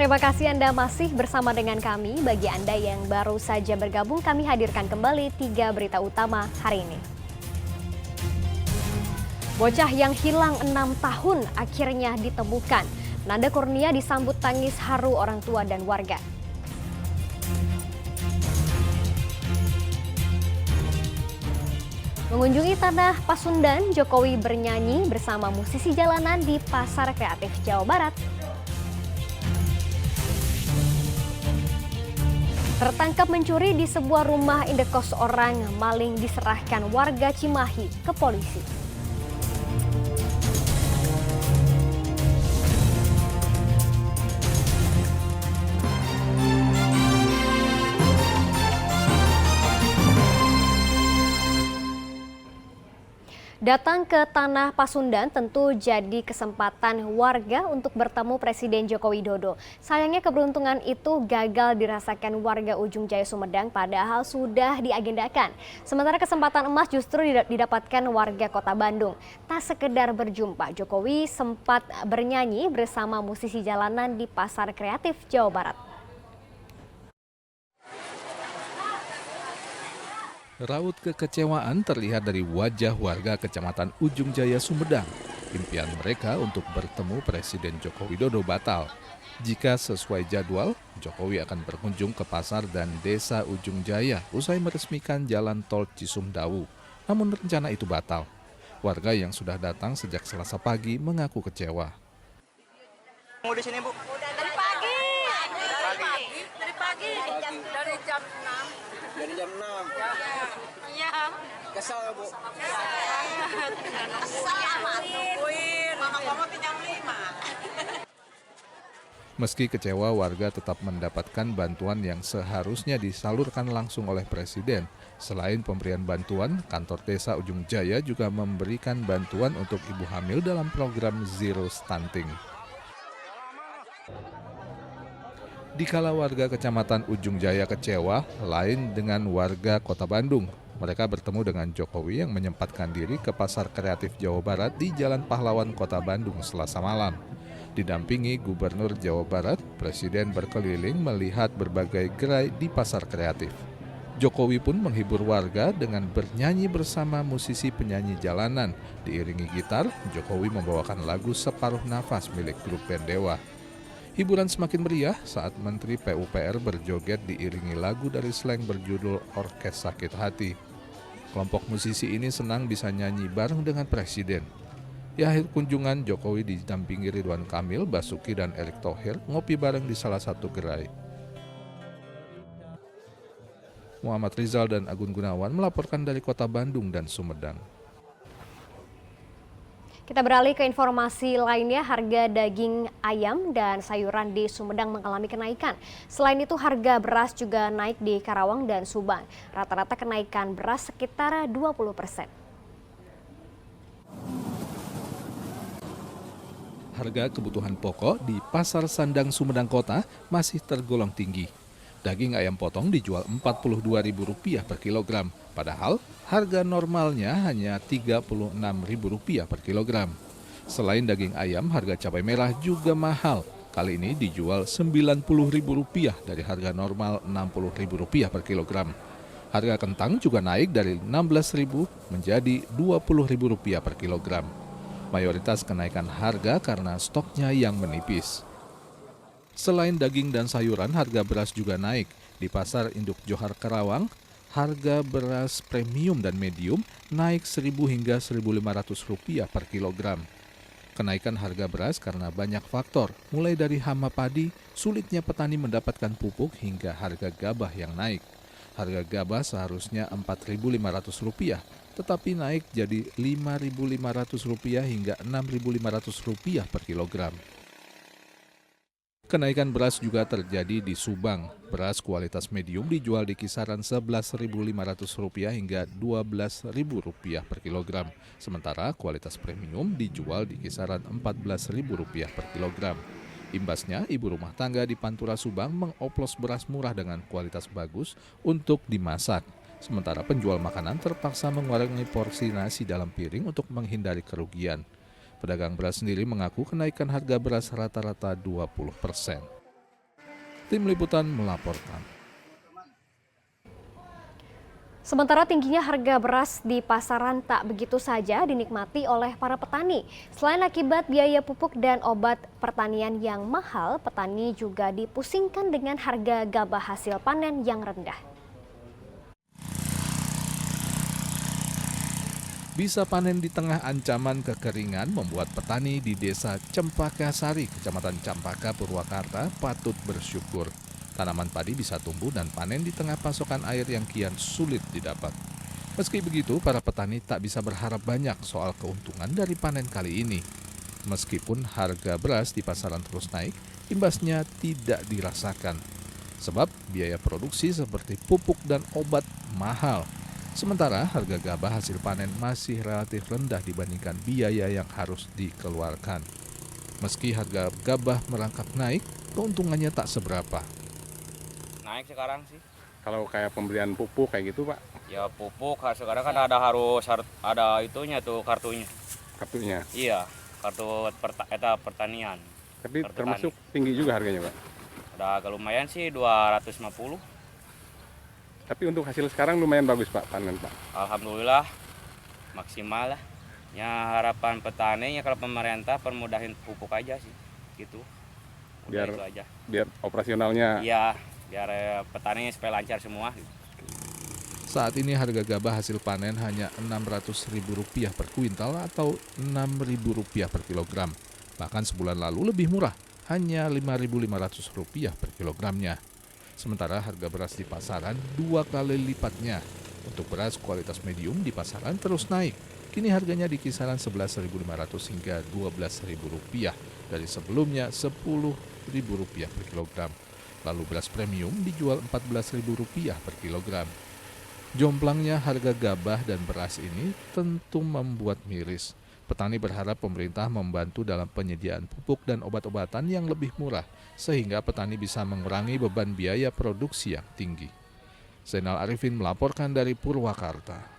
Terima kasih Anda masih bersama dengan kami. Bagi Anda yang baru saja bergabung, kami hadirkan kembali 3 berita utama hari ini. Bocah yang hilang 6 tahun akhirnya ditemukan. Nanda Kurnia disambut tangis haru orang tua dan warga. Mengunjungi tanah Pasundan, Jokowi bernyanyi bersama musisi jalanan di Pasar Kreatif Jawa Barat. Tertangkap mencuri di sebuah rumah indekos orang, maling diserahkan warga Cimahi ke polisi. Datang ke tanah Pasundan tentu jadi kesempatan warga untuk bertemu Presiden Joko Widodo. Sayangnya keberuntungan itu gagal dirasakan warga Ujung Jaya Sumedang padahal sudah diagendakan. Sementara kesempatan emas justru didapatkan warga Kota Bandung. Tak sekedar berjumpa, Jokowi sempat bernyanyi bersama musisi jalanan di Pasar Kreatif Jawa Barat. Raut kekecewaan terlihat dari wajah warga Kecamatan Ujung Jaya Sumedang. Impian mereka untuk bertemu Presiden Joko Widodo batal. Jika sesuai jadwal, Jokowi akan berkunjung ke pasar dan desa Ujung Jaya usai meresmikan jalan tol Cisumdawu. Namun rencana itu batal. Warga yang sudah datang sejak Selasa pagi mengaku kecewa. Mau di sini, Bu? Dari pagi. Dari jam 6. Dari jam 6. Iya. Kesal, Bu? Nungguin. Mama jam 5. Meski kecewa, warga tetap mendapatkan bantuan yang seharusnya disalurkan langsung oleh Presiden. Selain pemberian bantuan, kantor desa Ujung Jaya juga memberikan bantuan untuk ibu hamil dalam program Zero Stunting. Dikala warga Kecamatan Ujung Jaya kecewa, lain dengan warga Kota Bandung. Mereka bertemu dengan Jokowi yang menyempatkan diri ke Pasar Kreatif Jawa Barat di Jalan Pahlawan Kota Bandung Selasa malam. Didampingi Gubernur Jawa Barat, Presiden berkeliling melihat berbagai gerai di Pasar Kreatif. Jokowi pun menghibur warga dengan bernyanyi bersama musisi penyanyi jalanan. Diiringi gitar, Jokowi membawakan lagu Separuh Nafas milik grup band Dewa. Hiburan semakin meriah saat Menteri PUPR berjoget diiringi lagu dari Slank berjudul Orkes Sakit Hati. Kelompok musisi ini senang bisa nyanyi bareng dengan Presiden. Di akhir kunjungan, Jokowi didampingi Ridwan Kamil, Basuki, dan Erick Thohir ngopi bareng di salah satu gerai. Muhammad Rizal dan Agun Gunawan melaporkan dari Kota Bandung dan Sumedang. Kita beralih ke informasi lainnya, harga daging ayam dan sayuran di Sumedang mengalami kenaikan. Selain itu harga beras juga naik di Karawang dan Subang. Rata-rata kenaikan beras sekitar 20%. Harga kebutuhan pokok di Pasar Sandang Sumedang Kota masih tergolong tinggi. Daging ayam potong dijual Rp42.000 per kilogram, padahal harga normalnya hanya Rp36.000 per kilogram. Selain daging ayam, harga cabai merah juga mahal. Kali ini dijual Rp90.000 dari harga normal Rp60.000 per kilogram. Harga kentang juga naik dari Rp16.000 menjadi Rp20.000 per kilogram. Mayoritas kenaikan harga karena stoknya yang menipis. Selain daging dan sayuran, harga beras juga naik. Di Pasar Induk Johar Karawang, harga beras premium dan medium naik Rp1.000 hingga Rp1.500 per kilogram. Kenaikan harga beras karena banyak faktor, mulai dari hama padi, sulitnya petani mendapatkan pupuk, hingga harga gabah yang naik. Harga gabah seharusnya Rp4.500, tetapi naik jadi Rp5.500 hingga Rp6.500 per kilogram. Kenaikan beras juga terjadi di Subang. Beras kualitas medium dijual di kisaran Rp11.500 hingga Rp12.000 per kilogram. Sementara kualitas premium dijual di kisaran Rp14.000 per kilogram. Imbasnya, ibu rumah tangga di Pantura Subang mengoplos beras murah dengan kualitas bagus untuk dimasak. Sementara penjual makanan terpaksa mengurangi porsi nasi dalam piring untuk menghindari kerugian. Pedagang beras sendiri mengaku kenaikan harga beras rata-rata 20%. Tim Liputan melaporkan. Sementara tingginya harga beras di pasaran tak begitu saja dinikmati oleh para petani. Selain akibat biaya pupuk dan obat pertanian yang mahal, petani juga dipusingkan dengan harga gabah hasil panen yang rendah. Bisa panen di tengah ancaman kekeringan membuat petani di Desa Cempaka Sari, Kecamatan Campaka, Purwakarta patut bersyukur. Tanaman padi bisa tumbuh dan panen di tengah pasokan air yang kian sulit didapat. Meski begitu, para petani tak bisa berharap banyak soal keuntungan dari panen kali ini. Meskipun harga beras di pasaran terus naik, imbasnya tidak dirasakan. Sebab biaya produksi seperti pupuk dan obat mahal. Sementara harga gabah hasil panen masih relatif rendah dibandingkan biaya yang harus dikeluarkan. Meski harga gabah merangkak naik, keuntungannya tak seberapa. Naik sekarang sih. Kalau kayak pembelian pupuk kayak gitu Pak, Ya pupuk sekarang kan harus ada itunya tuh kartunya. kartunya. Iya, kartu pertanian. Tapi Kartu termasuk tinggi juga harganya Pak. Udah agak lumayan sih 250. Tapi untuk hasil sekarang lumayan bagus Pak, panen Pak. Alhamdulillah maksimal lah. Ya harapan petani ya kalau pemerintah permudahin pupuk aja sih. Gitu. Udah Biar itu aja. biar operasionalnya. Iya, biar petani supaya lancar semua. Saat ini harga gabah hasil panen hanya Rp600.000 per kuintal atau Rp6.000 per kilogram. Bahkan sebulan lalu lebih murah, hanya Rp5.500 per kilogramnya. Sementara harga beras di pasaran 2 kali lipatnya. Untuk beras kualitas medium di pasaran terus naik. Kini harganya di kisaran Rp11.500 hingga Rp12.000 dari sebelumnya Rp10.000 per kilogram. Lalu beras premium dijual Rp14.000 per kilogram. Jomplangnya harga gabah dan beras ini tentu membuat miris. Petani berharap pemerintah membantu dalam penyediaan pupuk dan obat-obatan yang lebih murah, sehingga petani bisa mengurangi beban biaya produksi yang tinggi. Zainal Arifin melaporkan dari Purwakarta.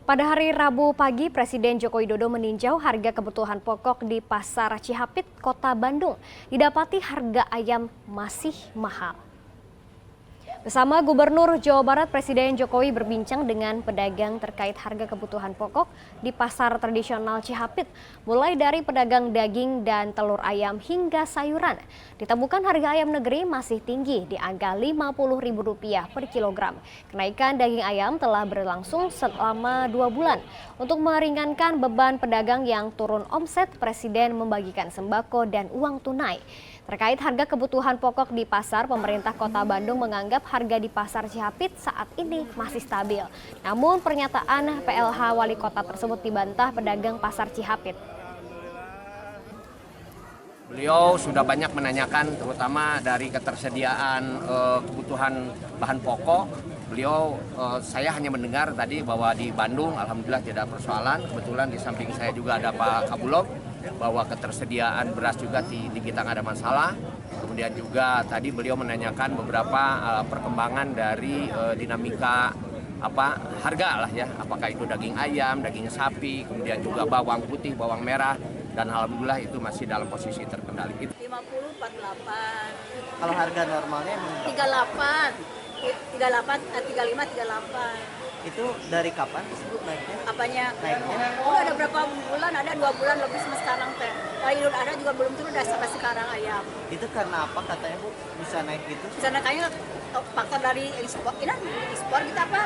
Pada hari Rabu pagi, Presiden Joko Widodo meninjau harga kebutuhan pokok di Pasar Cihapit, Kota Bandung. Didapati harga ayam masih mahal. Bersama Gubernur Jawa Barat, Presiden Jokowi berbincang dengan pedagang terkait harga kebutuhan pokok di pasar tradisional Cihapit, mulai dari pedagang daging dan telur ayam hingga sayuran. Ditemukan harga ayam negeri masih tinggi di angka Rp50.000 per kilogram. Kenaikan daging ayam telah berlangsung selama 2 bulan. Untuk meringankan beban pedagang yang turun omset, Presiden membagikan sembako dan uang tunai. Terkait harga kebutuhan pokok di pasar, pemerintah Kota Bandung menganggap harga di pasar Cihapit saat ini masih stabil. Namun pernyataan PLH Wali Kota tersebut dibantah pedagang pasar Cihapit. Beliau sudah banyak menanyakan terutama dari ketersediaan kebutuhan bahan pokok. Saya hanya mendengar tadi bahwa di Bandung alhamdulillah tidak ada persoalan. Kebetulan di samping saya juga ada Pak Kabulok, bahwa ketersediaan beras juga di kita nggak ada masalah. Kemudian juga tadi beliau menanyakan beberapa perkembangan dari dinamika harga lah ya, apakah itu daging ayam, daging sapi, kemudian juga bawang putih, bawang merah, dan alhamdulillah itu masih dalam posisi terkendali. 50, 48. Kalau harga normalnya emang 38, 35, 38. itu dari kapan tersebut naiknya? Apanya? Naiknya? Oh, ada berapa bulan? Ada 2 bulan lebih sama sekarang teh. Dari Idul Adha juga belum turun udah sampai sekarang ayam. Itu karena apa katanya Bu bisa naik gitu? Di sana kayaknya faktor dari ekspor kita apa?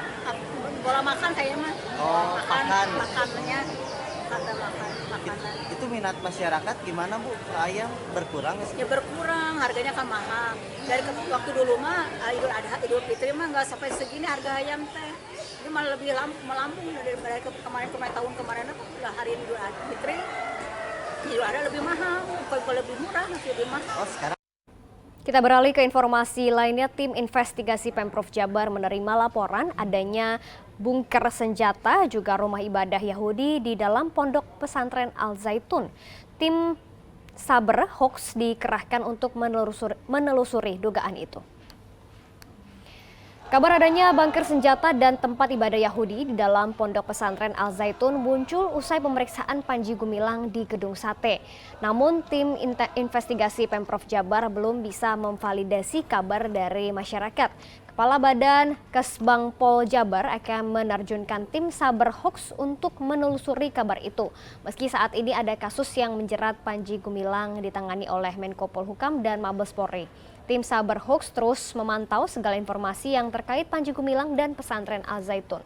Pola makan kayaknya mah. Oh, pakan. Makanannya kata makanan. Itu minat masyarakat gimana Bu? Ayam berkurang nggak sih? Ya berkurang, harganya kan mahal. Dari waktu dulu mah Idul Adha, Idul Fitri mah nggak sampai segini harga ayam teh. Ini malah lebih melambung dari kemarin tahun kemarin apa udah hari Idul Adha Fitri. Idul Adha lebih mahal, bukan lebih murah, masih lebih mahal. Oh, sekarang Kita beralih ke informasi lainnya. Tim investigasi Pemprov Jabar menerima laporan adanya bunker senjata juga rumah ibadah Yahudi di dalam pondok pesantren Al Zaitun. Tim Saber Hoax dikerahkan untuk menelusuri dugaan itu. Kabar adanya bunker senjata dan tempat ibadah Yahudi di dalam pondok pesantren Al Zaitun muncul usai pemeriksaan Panji Gumilang di Gedung Sate. Namun tim investigasi Pemprov Jabar belum bisa memvalidasi kabar dari masyarakat. Kepala Badan Kesbang Pol Jabar akan menerjunkan tim Saber Hoax untuk menelusuri kabar itu. Meski saat ini ada kasus yang menjerat Panji Gumilang ditangani oleh Menko Polhukam dan Mabes Polri. Tim Saber Hoax terus memantau segala informasi yang terkait Panji Gumilang dan pesantren Al Zaitun.